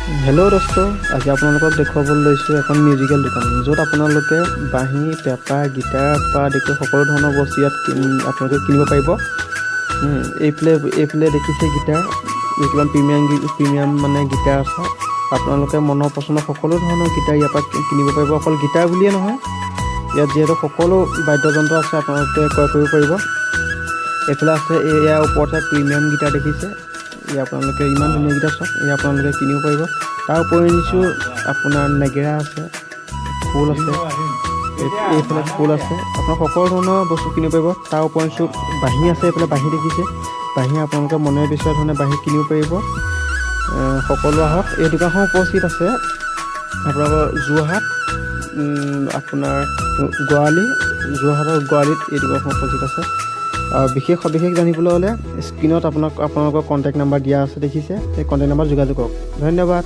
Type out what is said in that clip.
Hello' দোস্ত, আজি আপোনালোকক দেখুৱাবলৈ লৈছোঁ এখন মিউজিকেল দোকান, য'ত আপোনালোকে বাঁহী, পেঁপা, গীটাৰ পৰা আদি কৰি সকলো ধৰণৰ বস্তু ইয়াত আপোনালোকে কিনিব পাৰিব। এইফালে দেখিছে গীটাৰ, কিমান প্ৰিমিয়াম মানে গীটাৰ আছে। আপোনালোকে মনৰ পচন্দৰ সকলো ধৰণৰ গীটাৰ ইয়াৰ পৰা কিনিব পাৰিব। অকল গীটাৰ বুলিয়ে নহয়, ইয়াত যিহেতু সকলো বাদ্যযন্ত্ৰ আছে আপোনালোকে ক্ৰয় কৰিব পাৰিব। এইফালে আছে ইয়াৰ ওপৰতে প্ৰিমিয়াম গীটাৰ দেখিছে। এয়া আপোনালোকে ইমান ধুনীয়া গীটাৰ চাওক, এয়া আপোনালোকে কিনিব পাৰিব। তাৰ উপৰি নিছোঁ আপোনাৰ নেগেৰা আছে, খোল আছে, এইফালে খোল আছে, আপোনাৰ সকলো ধৰণৰ বস্তু কিনিব পাৰিব। তাৰ উপৰি নিছোঁ বাঁহী আছে, এইফালে বাঁহী দেখিছে, বাঁহী আপোনালোকে মনে বিচৰা ধৰণে বাঁহী কিনিব পাৰিব। সকলো আহক। এই দোকানখন উপস্থিত আছে আপোনালোকৰ যোৰহাট, আপোনাৰ যোৰহাটৰ গোৱালিত এই দোকানখন উপস্থিত আছে। বিশেষ সবিশেষ জানিবলৈ হ'লে স্ক্ৰীণত আপোনালোকৰ কণ্টেক্ট নাম্বাৰ দিয়া আছে দেখিছে, সেই কণ্টেক্ট নাম্বাৰ যোগাযোগ কৰক। ধন্যবাদ।